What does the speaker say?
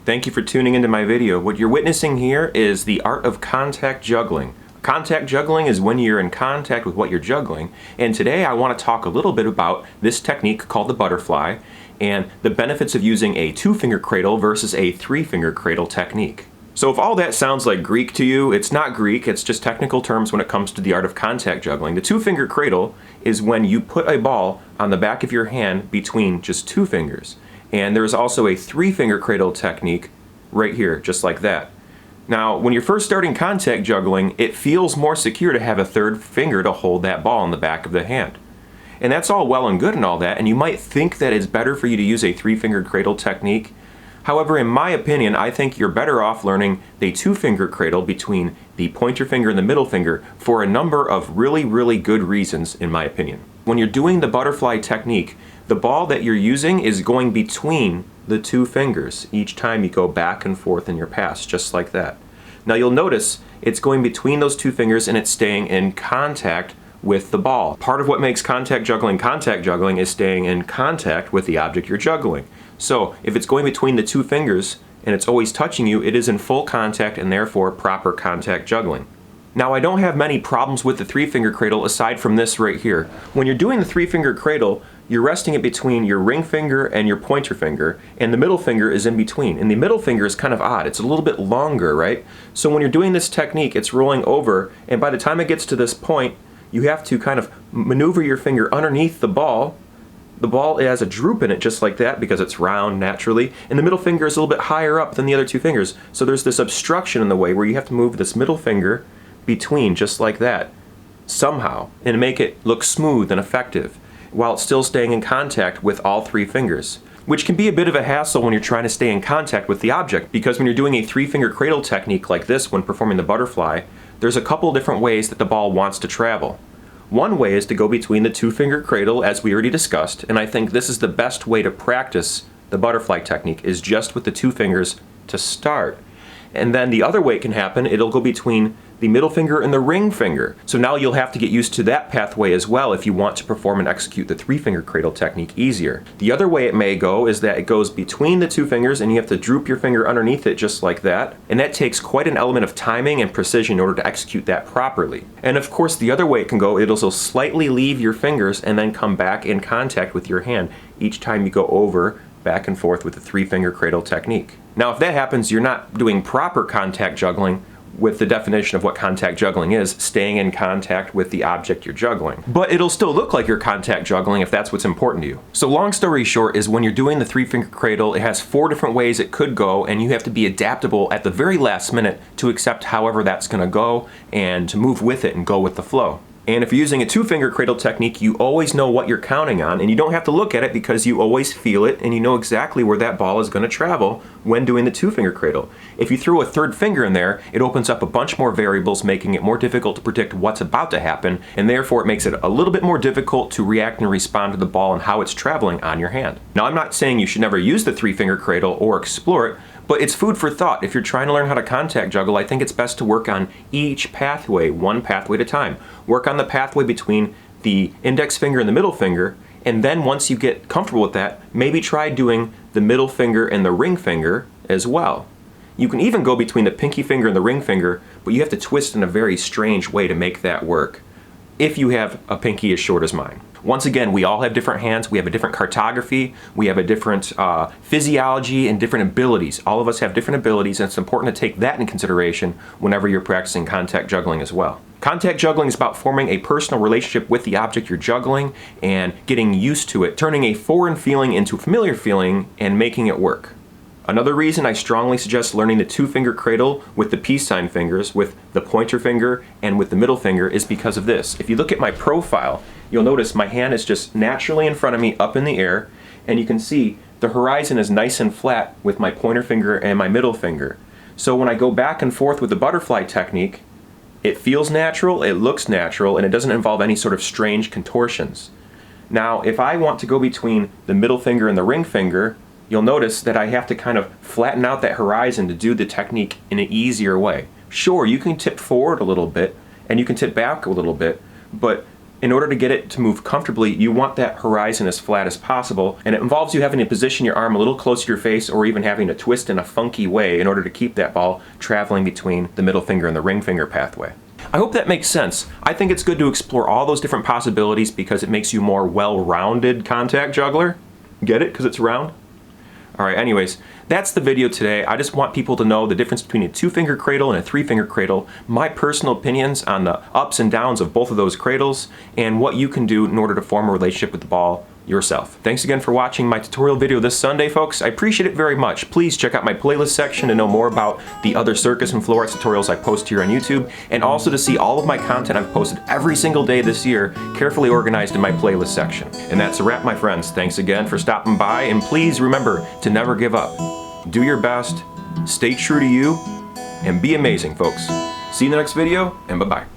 Thank you for tuning into my video. What you're witnessing here is the art of contact juggling. Contact juggling is when you're in contact with what you're juggling, and today I want to talk a little bit about this technique called the butterfly and the benefits of using a 2-finger cradle versus a 3-finger cradle technique. So if all that sounds like Greek to you, it's not Greek, it's just technical terms when it comes to the art of contact juggling. The 2-finger cradle is when you put a ball on the back of your hand between just 2 fingers. And there's also a 3-finger cradle technique right here, just like that. Now, when you're first starting contact juggling, it feels more secure to have a 3rd finger to hold that ball in the back of the hand. And that's all well and good and all that, and you might think that it's better for you to use a 3-finger cradle technique. However, in my opinion, I think you're better off learning the 2-finger cradle between the pointer finger and the middle finger for a number of really good reasons, in my opinion. When you're doing the butterfly technique, the ball that you're using is going between the 2 fingers each time you go back and forth in your pass, just like that. Now you'll notice it's going between those 2 fingers and it's staying in contact with the ball. Part of what makes contact juggling is staying in contact with the object you're juggling. So if it's going between the 2 fingers and it's always touching you, it is in full contact and therefore proper contact juggling. Now I don't have many problems with the 3-finger cradle aside from this right here. When you're doing the 3-finger cradle, you're resting it between your ring finger and your pointer finger, and the middle finger is in between. And the middle finger is kind of odd. It's a little bit longer, right? So when you're doing this technique, it's rolling over, and by the time it gets to this point, you have to kind of maneuver your finger underneath the ball. The ball has a droop in it just like that because it's round naturally, and the middle finger is a little bit higher up than the other 2 fingers. So there's this obstruction in the way where you have to move this middle finger between just like that somehow and make it look smooth and effective while it's still staying in contact with all 3 fingers, which can be a bit of a hassle when you're trying to stay in contact with the object, because when you're doing a 3-finger cradle technique like this when performing the butterfly, there's a couple different ways that the ball wants to travel. One way is to go between the 2-finger cradle, as we already discussed, and I think this is the best way to practice the butterfly technique, is just with the 2 fingers to start. And then the other way it can happen, it'll go between the middle finger and the ring finger. So now you'll have to get used to that pathway as well if you want to perform and execute the 3-finger cradle technique easier. The other way it may go is that it goes between the 2 fingers and you have to droop your finger underneath it just like that. And that takes quite an element of timing and precision in order to execute that properly. And of course the other way it can go, it'll so slightly leave your fingers and then come back in contact with your hand each time you go over back and forth with the 3-finger cradle technique. Now if that happens, you're not doing proper contact juggling with the definition of what contact juggling is, staying in contact with the object you're juggling. But it'll still look like you're contact juggling if that's what's important to you. So long story short is when you're doing the 3-finger cradle, it has 4 different ways it could go, and you have to be adaptable at the very last minute to accept however that's gonna go and to move with it and go with the flow. And if you're using a 2-finger cradle technique, you always know what you're counting on, and you don't have to look at it because you always feel it and you know exactly where that ball is going to travel when doing the 2-finger cradle. If you throw a 3rd finger in there, it opens up a bunch more variables, making it more difficult to predict what's about to happen, and therefore it makes it a little bit more difficult to react and respond to the ball and how it's traveling on your hand. Now I'm not saying you should never use the 3-finger cradle or explore it, but it's food for thought. If you're trying to learn how to contact juggle, I think it's best to work on each pathway, one pathway at a time. Work on the pathway between the index finger and the middle finger, and then once you get comfortable with that, maybe try doing the middle finger and the ring finger as well. You can even go between the pinky finger and the ring finger, but you have to twist in a very strange way to make that work if you have a pinky as short as mine. Once again, we all have different hands, we have a different cartography, we have a different physiology and different abilities. All of us have different abilities, and it's important to take that in consideration whenever you're practicing contact juggling as well. Contact juggling is about forming a personal relationship with the object you're juggling and getting used to it, turning a foreign feeling into a familiar feeling and making it work. Another reason I strongly suggest learning the 2-finger cradle with the peace sign fingers, with the pointer finger and with the middle finger, is because of this. If you look at my profile, you'll notice my hand is just naturally in front of me up in the air, and you can see the horizon is nice and flat with my pointer finger and my middle finger. So when I go back and forth with the butterfly technique, it feels natural, it looks natural, and it doesn't involve any sort of strange contortions. Now if I want to go between the middle finger and the ring finger, you'll notice that I have to kind of flatten out that horizon to do the technique in an easier way. Sure, you can tip forward a little bit and you can tip back a little bit, but In order to get it to move comfortably, you want that horizon as flat as possible, and it involves you having to position your arm a little closer to your face or even having to twist in a funky way in order to keep that ball traveling between the middle finger and the ring finger pathway. I hope that makes sense. I think it's good to explore all those different possibilities because it makes you more well-rounded contact juggler. Get it? Because it's round? Alright, anyways, that's the video today. I just want people to know the difference between a 2-finger cradle and a 3-finger cradle, my personal opinions on the ups and downs of both of those cradles, and what you can do in order to form a relationship with the ball yourself. Thanks again for watching my tutorial video this Sunday, folks. I appreciate it very much. Please check out my playlist section to know more about the other circus and floor arts tutorials I post here on YouTube, and also to see all of my content I've posted every single day this year, carefully organized in my playlist section. And that's a wrap, my friends. Thanks again for stopping by, and please remember to never give up. Do your best, stay true to you, and be amazing, folks. See you in the next video, and bye-bye.